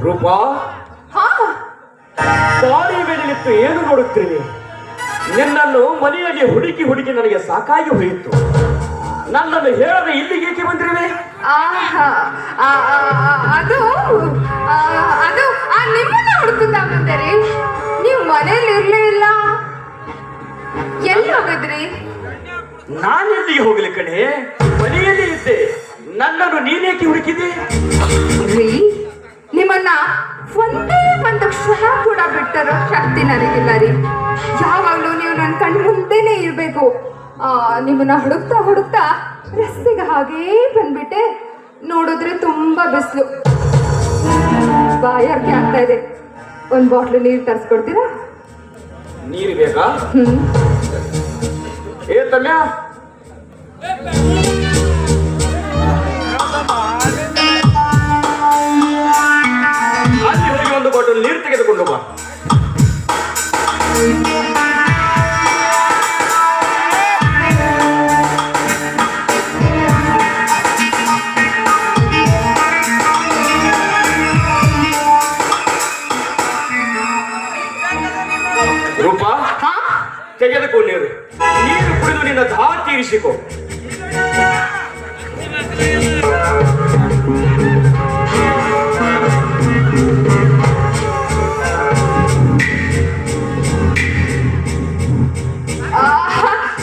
Roopa, body ಬೆಳೆಲಿತ್ತು ಏನು ನೋಡುತ್ತೀರಿ? ನಿನ್ನನ್ನು ಮನೆಯಲ್ಲಿ ಹುಡುಕಿ ಹುಡುಕಿ ನನಗೆ ಸಾಕಾಗಿ ಹೋಯಿತು. ನನ್ನನ್ನು ಹೇಳದೆ ಇಲ್ಲಿಗೆ ಏಕೆ ಬಂದಿರುವೆ? ಅದು ಅದು ನಿಮ್ಮನ್ನ ಹುಡುಕುತ್ತಾ ಬಂದರೆ ನೀವು ಮನೇಲಿ ಇರ್ಲೇ ಇಲ್ಲ. ಎಲ್ಲಿ ಹೋಗಿದ್ರಿ? ನಾನೆಲ್ಲಿಗೆ ಹೋಗಲಿ ಕಣೆ, ಮನೆಯಲ್ಲಿ ಇದ್ದೆ. ನನ್ನನ್ನು ನೀನೇಕೆ ಹುಡುಕಿದೆ? ನಿಮ್ಮನ್ನ ಒಂದೇ ಒಂದು ಕ್ಷಣ ಕೂಡ ಬಿಟ್ಟರೋ ಶಕ್ತಿ ನನಗಿಲ್ಲ ರೀ. ಯಾವಾಗಲೂ ನೀವು ನನ್ನ ಕಣ್ಣು ಮುಂದೆನೇ ಇರಬೇಕು. ನಿಮ್ಮನ್ನ ಹುಡುಕ್ತಾ ಹುಡುಕ್ತಾ ರಸ್ತೆಗೆ ಹಾಗೇ ಬಂದ್ಬಿಟ್ಟೆ. ನೋಡಿದ್ರೆ ತುಂಬಾ ಬಿಸಿಲು, ಬಾಯಾರಿಕೆ ಆಗ್ತಾ ಇದೆ. ಒಂದು ಬಾಟ್ಲು ನೀರು ತರಿಸ್ಕೊಡ್ತೀರಾ? ನೀರು ಬೇಕಾ? ಏ ತಮ್ಯ, ಅಲ್ಲಿ ಹೋಗಿ ಒಂದು ಬಾಟಲ್ ನೀರು ತೆಗೆದುಕೊಂಡು ಬಾ. ರೂಪಾ, ತೆಗೆದುಕೋ ನೀರು. ನೀರು ಕುಡಿದು ನಿನ್ನ ದಾಹ ತೀರಿಸಿಕೊ.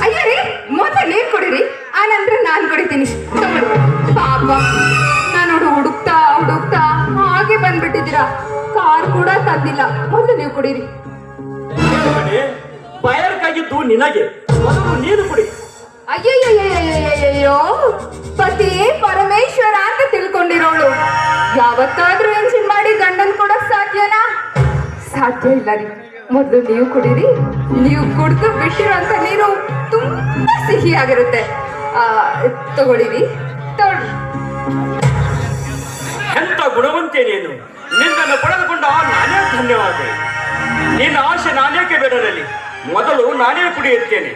ಅಯ್ಯ ರೀ, ಮೊದಲು ನೀರು ಕುಡಿರಿ, ಆನಂತರ ನಾನು ಕುಡಿತೀನಿ. ಪಾಪ, ನಾನು ಹುಡುಕ್ತಾ ಹುಡುಕ್ತಾ ಹಾಗೆ ಬಂದ್ಬಿಟ್ಟಿದ್ದೀರಾ. ಕಾರ್ ಕೂಡ ತಂದಿಲ್ಲ. ಮೊದಲು ನೀವು ಕುಡೀರಿ. ಬಯರ್ಕಾಗಿದ್ದು ನಿನಗೆ, ಮೊದಲು ನೀರು ಕುಡಿ. ಅಯ್ಯಯ್ಯಯ್ಯಯ್ಯಯ್ಯೋ, ಪತಿ ಪರಮೇಶ್ವರ ಅಂತ ತಿಳ್ಕೊಂಡಿರೋಳು ಯಾವತ್ತಾದ್ರೂ ಎಂಜಿನ್ ಮಾಡಿ ಗಂಡನ್ ಕೊಡಕ್ ಸಾಧ್ಯನಾ? ಸಾಧ್ಯ ಇಲ್ಲ ರೀ. ಮೊದಲು ನೀವು ಕುಡೀರಿ. ನೀವು ಕುಡಿದು ಬಿಟ್ಟಿರೋಂಥ ನೀರು ತುಂಬಾ ಸಿಹಿಯಾಗಿರುತ್ತೆ. ತಗೊಳ್ಳಿರಿ, ತಗೊಳ್ಳಿ. ಎಂತ ಗುಣವಂತೆ ನೀನು. ನಿನ್ನನ್ನು ಪಡೆದುಕೊಂಡ ನಾನೇ ಧನ್ಯವಾದ. ನಿನ್ನ ಆಶೆ ನಾನೇಕೆ ಬೇಡರಲ್ಲಿ. ಮೊದಲು ನಾನೇ ಕುಡಿಯುತ್ತೇನೆ.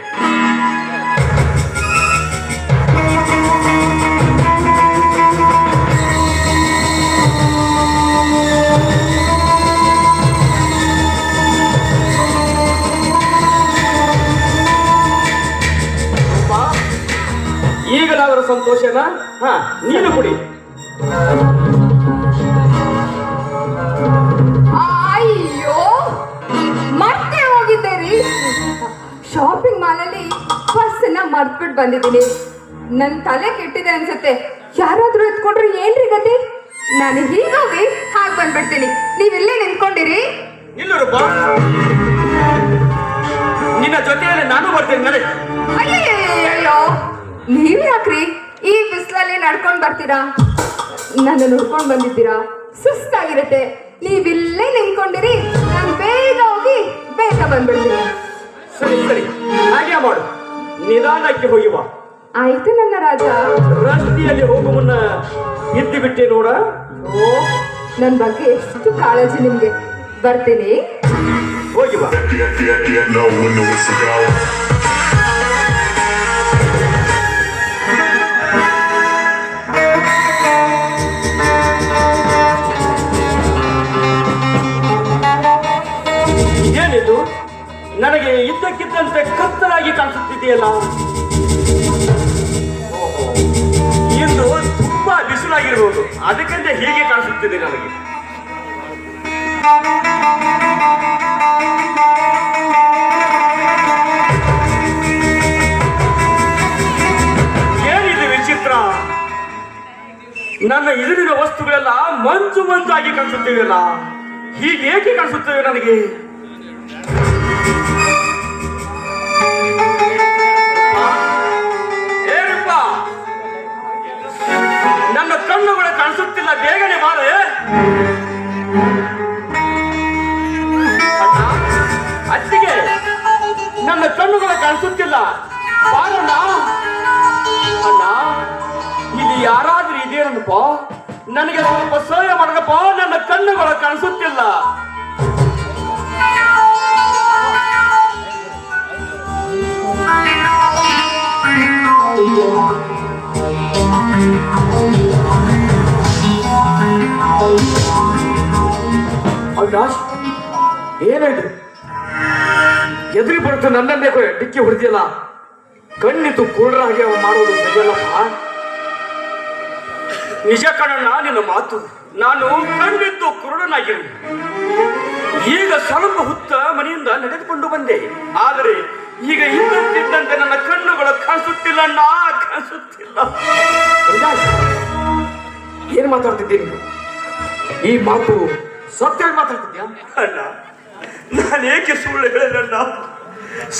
ಈಗಲಾದರೂ ಸಂತೋಷನಾ? ನೀನು ಕುಡಿ. ಅಯ್ಯೋ, ಮತ್ತೆ ಹೋಗಿದ್ದೇರಿ. ಶಾಪಿಂಗ್ ಮಾಲಲ್ಲಿ ಪರ್ಸನ್ನ ಮರ್ತ್ಬಿಟ್ಟು ಬಂದಿದ್ದೀನಿ. ನನ್ನ ತಲೆ ಕೆಟ್ಟಿದೆ ಅನ್ಸುತ್ತೆ. ಯಾರಾದ್ರೂ ಎತ್ಕೊಂಡ್ರೆ ಏನ್ರಿ ಗತಿ? ನಾನು ಹೀಗೋಗಿ ಹಾಗೆ ಬಂದ್ಬಿಡ್ತೀನಿ. ನೀವಿಲ್ಲೇ ನಿಂತ್ಕೊಂಡಿರಿ. ನಿಲ್ಲೂರಪ್ಪ, ನಿನ್ನ ಜೊತೆಯಲ್ಲಿ ನಾನು ಬರ್ತೇನೆ. ನಡೆ. ಅಯ್ಯಯ್ಯೋ, ನೀವ್ ಯಾಕ್ರಿ ಈ ಬಿಸಿಲಲ್ಲಿ ನಡ್ಕೊಂಡ್ ಬರ್ತೀರಾ? ನನ್ನ ನೋಡ್ಕೊಂಡ್ ಬಂದಿದ್ದೀರಾ? ಸುಸ್ತಾಗಿರುತ್ತೆ. ನೀವಿಲ್ಲೇ ನಿಂತ್ಕೊಂಡಿರಿ, ನಾನು ಬೇಗ ಹೋಗಿ ಬೇಗ ಬಂದ್ಬಿಡ್ತೀನಿ. ಸರಿ ಸರಿ, ಹಾಗೆ ಮಾಡು. ನಿಧಾನಕ್ಕೆ ಹೋಗಿ ಬಾ. ಆಯ್ತು ನನ್ನ ರಾಜ. ರಸ್ತೆಯಲ್ಲಿ ಹೋಗು ಮುನ್ನ ಇದ್ದು ಬಿಟ್ಟೆ ನೋಡ. ಓ, ನನ್ನ ಬಗ್ಗೆ ಎಷ್ಟು ಕಾಳಜಿ ನಿಮ್ಗೆ. ಬರ್ತೀನಿ, ಹೋಗಿ ಬಾ. ಏನಿದು? ನನಗೆ ಇದ್ದಕ್ಕಿದ್ದಂತೆ ಕತ್ತಲಾಗಿ ಕಾಣಿಸುತ್ತಿದೆಯಲ್ಲ. ಇಂದು ತುಂಬಾ ಬಿಸಿಲಾಗಿರ್ಬೋದು, ಅದಕ್ಕಂತ ಹೀಗೆ ಕಾಣಿಸುತ್ತಿದೆ ನನಗೆ. ಏನಿದೆ ವಿಚಿತ್ರ? ನನ್ನ ಎದುರಿನ ವಸ್ತುಗಳೆಲ್ಲ ಮಂಜು ಮಂಜಾಗಿ ಕಾಣಿಸುತ್ತಿವೆಯಲ್ಲ. ಹೀಗೆ ಏಕೆ ಕಾಣಿಸುತ್ತವೆ ನನಗೆ? ನನ್ನ ಕಣ್ಣುಗಳು ಕಾಣಿಸುತ್ತಿಲ್ಲ, ಬೇಗನೆ ಬಾರೆ. ಅತ್ತಿಗೆ, ನನ್ನ ಕಣ್ಣುಗಳು ಕಾಣಿಸುತ್ತಿಲ್ಲ, ಬಾರಣ್ಣ. ಅಣ್ಣ, ಇಲ್ಲಿ ಯಾರಾದ್ರೂ ಇದೇನಪ್ಪ? ನನಗೆ ಸ್ವಲ್ಪ ಸಹಾಯ ಮಾಡಪ್ಪ. ನನ್ನ ಕಣ್ಣುಗಳು ಕಾಣಿಸುತ್ತಿಲ್ಲ. ಅವಿನಾಶ್, ಏನಾಯ್ತು? ಎದುರಿ ಬರುತ್ತೆ ನನ್ನನ್ನೇ ಡಿಕ್ಕಿ ಹೊಡೆದಿಲ್ಲ. ಕಣ್ಣಿತು ಕುರುಡರಾಗಿ ಅವ ಮಾಡೋದು ಸರಿಯಲ್ಲಪ್ಪ. ನಿಜ ಕಣಣ್ಣ ನಿನ್ನ ಮಾತು. ನಾನು ಕಣ್ಣಿದ್ದು ಕುರುಡನಾಗಿರು. ಈಗ ಸ್ವಲ್ಪ ಹೊತ್ತ ಮನೆಯಿಂದ ನಡೆದುಕೊಂಡು ಬಂದೆ. ಆದರೆ ಈಗ ಇದ್ದಂತೆ ನನ್ನ ಕಣ್ಣುಗಳು ಕಾಣಿಸುತ್ತಿಲ್ಲ ಅಣ್ಣ, ಕಾಣಿಸುತ್ತಿಲ್ಲ. ಏನ್ ಮಾತಾಡ್ತಿದ್ದೀನಿ? ಈ ಮಾತು ಸತ್ಯವಾಗಿ ಮಾತಾಡ್ತಿದ್ಯಾ? ಅಣ್ಣ, ನಾನು ಏಕೆ ಸುಳ್ಳು ಹೇಳಿದಣ್ಣ?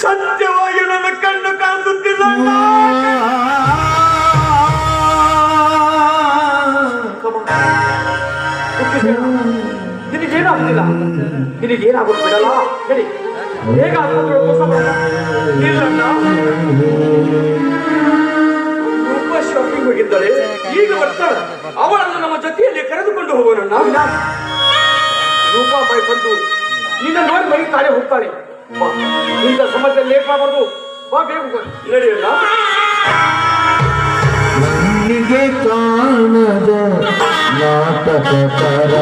ಸತ್ಯವಾಗಿ ನನ್ನ ಕಣ್ಣು ಕಾಣಿಸುತ್ತಿಲ್ಲ ಅಣ್ಣ. ನಿನಗೇನಾಗ್ತಿಲ್ಲ? ನಿನಗೇನಾಗೋದು ಬಿಡಲ್ಲ. ಹೇಳಿ, ಹೇಗ ಇಲ್ಲಣ್ಣ. ರೂಪ ಶಾಪಿಂಗ್ ಹೋಗಿದ್ದಾಳೆ, ಈಗ ಬರ್ತಾಳೆ. ಅವಳನ್ನು ನಮ್ಮ ಜೊತೆಯಲ್ಲಿ ಕರೆದುಕೊಂಡು ಹೋಗೋಣ. ರೂಪಾಬಾಯಿ ಬಂದು ನಿನ್ನ ನೋಡಿ ಮನೆ ತಾಳೆ ಹೋಗ್ತಾಳೆ. ಇಂಥ ಸಮಸ್ಯೆ ಲೇಟ್ ಮಾಡಬಾರ್ದು. ಬಾ, ಬೇಗ ನಡೆಯೋಣ. ಕಾಣದ ನಾಟಕಕಾರ